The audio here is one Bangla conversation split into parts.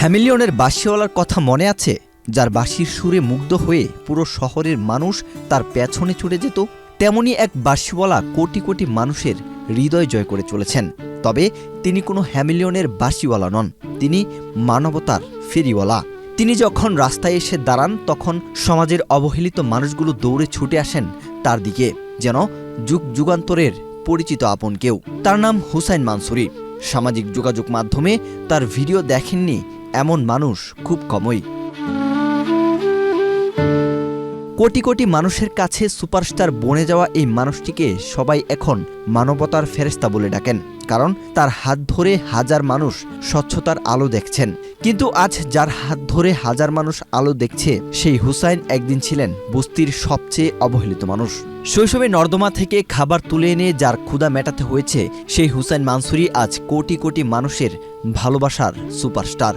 হ্যামিলিয়নের বাঁশিওয়ালার কথা মনে আছে, যার বাঁশির সুরে মুগ্ধ হয়ে পুরো শহরের মানুষ তার পেছনে ছুটে যেত? তেমনি এক বাঁশিওয়ালা কোটি কোটি মানুষের হৃদয় জয় করে চলেছেন। তবে তিনি কোনো হ্যামিলিয়নের বাঁশিওয়ালা নন, তিনি মানবতার ফেরিওয়ালা। তিনি যখন রাস্তায় এসে দাঁড়ান, তখন সমাজের অবহেলিত মানুষগুলো দৌড়ে ছুটে আসেন তার দিকে, যেন যুগ যুগান্তরের পরিচিত আপন কেউ। তার নাম হুসাইন মানসুরি। সামাজিক যোগাযোগ মাধ্যমে তার ভিডিও দেখেননি এমন মানুষ খুব কমই। কোটি কোটি মানুষের কাছে সুপারস্টার বনে যাওয়া এই মানুষটিকে সবাই এখন মানবতার ফেরেশতা বলে ডাকেন, কারণ তার হাত ধরে হাজার মানুষ স্বচ্ছতার আলো দেখছেন। কিন্তু আজ যার হাত ধরে হাজার মানুষ আলো দেখছে, সেই হুসাইন একদিন ছিলেন বস্তির সবচেয়ে অবহেলিত মানুষ। শৈশবে নর্দমা থেকে খাবার তুলে এনে যার ক্ষুধা মেটাতে হয়েছে, সেই হুসাইন মানসুরি আজ কোটি কোটি মানুষের ভালোবাসার সুপারস্টার।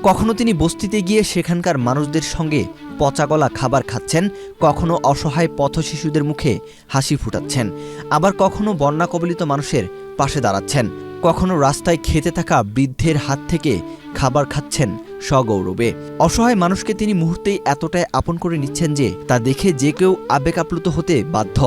কখনো তিনি বস্তিতে গিয়ে সেখানকার মানুষদের সঙ্গে পচাগলা খাবার খাচ্ছেন, কখনো অসহায় পথশিশুদের মুখে হাসি ফুটাচ্ছেন, আবার কখনো বন্যা কবলিত মানুষের পাশে দাঁড়াচ্ছেন, কখনো রাস্তায় খেতে থাকা বৃদ্ধের হাত থেকে খাবার খাচ্ছেন সগৌরবে। অসহায় মানুষকে তিনি মুহূর্তেই এতটাই আপন করে নিচ্ছেন যে তা দেখে যে কেউ আবেগ আপ্লুত হতে বাধ্য।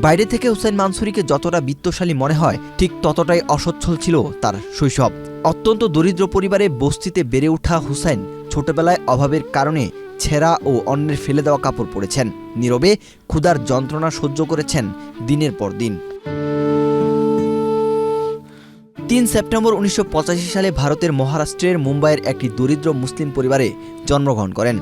বাইরে থেকে হুসাইন মানসুরিকে যতটা বিত্তশালী মনে হয়, ঠিক ততটাই অসচ্ছল ছিল তার শৈশব। অত্যন্ত দরিদ্র পরিবারে বস্তিতে বেড়ে ওঠা হুসাইন ছোটবেলায় অভাবের কারণে ছেঁড়া ও অন্যের ফেলে দেওয়া কাপড় পরেছেন। নীরবে ক্ষুধার যন্ত্রণা সহ্য করেছেন দিনের পর দিন। ৩ সেপ্টেম্বর ১৯৮৫ সালে ভারতের মহারাষ্ট্রের মুম্বাইয়ের একটি দরিদ্র মুসলিম পরিবারে জন্মগ্রহণ করেন।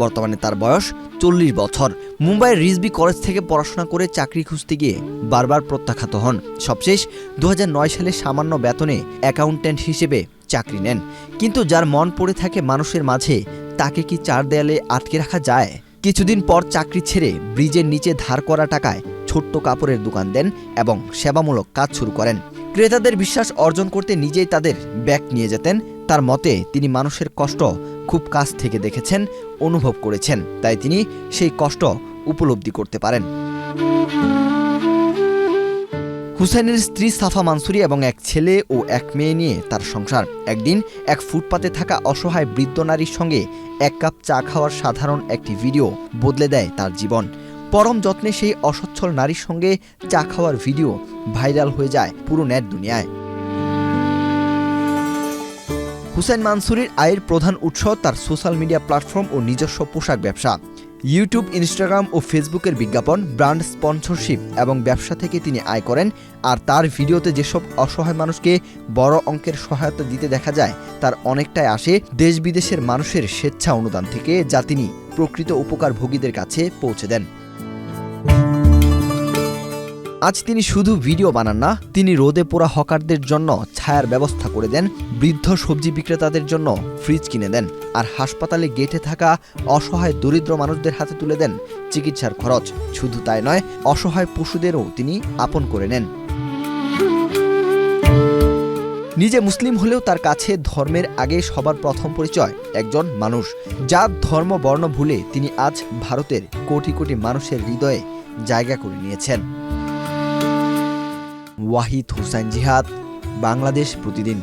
বর্তমানে তার বয়স ৪০ বছর। মুম্বাইয়ের রিজবি কলেজ থেকে পড়াশোনা করে চাকরি খুঁজতে গিয়ে বারবার প্রত্যাখ্যাত হন। সবশেষ ২০০৯ সালে সামান্য বেতনে অ্যাকাউন্ট্যান্ট হিসেবে চাকরি নেন। কিন্তু যার মন পড়ে থাকে মানুষের মাঝে, তাকে কি চার দেয়ালে আটকে রাখা যায়? কিছুদিন পর চাকরি ছেড়ে ব্রিজের নিচে ধার করা টাকায় ছোট্ট কাপড়ের দোকান দেন এবং সেবামূলক কাজ শুরু করেন। ক্রেতাদের বিশ্বাস অর্জন করতে নিজেই তাদের ব্যাগ নিয়ে যেতেন। তার মতে, তিনি মানুষের কষ্ট খুব কাছ থেকে দেখেছেন, অনুভব করেছেন, তাই তিনি সেই কষ্ট উপলব্ধি করতে পারেন। হুসাইনের স্ত্রী সাফা মানসুরি এবং এক ছেলে ও এক মেয়ে নিয়ে তার সংসার। একদিন এক ফুটপাতে থাকা অসহায় বৃদ্ধ নারীর সঙ্গে এক কাপ চা খাওয়ার সাধারণ একটি ভিডিও বদলে দেয় তার জীবন। পরম যত্নে সেই অসচ্ছল নারীর সঙ্গে চা খাওয়ার ভিডিও ভাইরাল হয়ে যায় পুরো নেট দুনিয়ায়। হুসাইন মানসুরির আয়ের প্রধান উৎস তার সোশ্যাল মিডিয়া প্ল্যাটফর্ম ও নিজস্ব পোশাক ব্যবসা। ইউটিউব, ইনস্টাগ্রাম ও ফেসবুকের বিজ্ঞাপন, ব্র্যান্ড স্পন্সরশিপ এবং ব্যবসা থেকে তিনি আয় করেন। আর তার ভিডিওতে যেসব অসহায় মানুষকে বড় অঙ্কের সহায়তা দিতে দেখা যায়, তার অনেকটাই আসে দেশ বিদেশের মানুষের স্বেচ্ছা অনুদান থেকে, যা তিনি প্রকৃত উপকারভোগীদের কাছে পৌঁছে দেন। আজ তিনি শুধু ভিডিও বানান না, তিনি রোদে পোড়া হকারদের জন্য ছায়ার ব্যবস্থা করে দেন, বৃদ্ধ সবজি বিক্রেতাদের জন্য ফ্রিজ কিনে দেন, আর হাসপাতালে গেটে থাকা অসহায় দরিদ্র মানুষদের হাতে তুলে দেন চিকিৎসার খরচ। শুধু তাই নয়, অসহায় পশুদেরও তিনি আপন করে নেন। নিজে মুসলিম হলেও তার কাছে ধর্মের আগে সবার প্রথম পরিচয় একজন মানুষ। জাত, ধর্ম, বর্ণ ভুলে তিনি আজ ভারতের কোটি কোটি মানুষের হৃদয়ে জায়গা করে নিয়েছেন। ওয়াহিদ হুসাইন জিহাদ, বাংলাদেশ প্রতিদিন।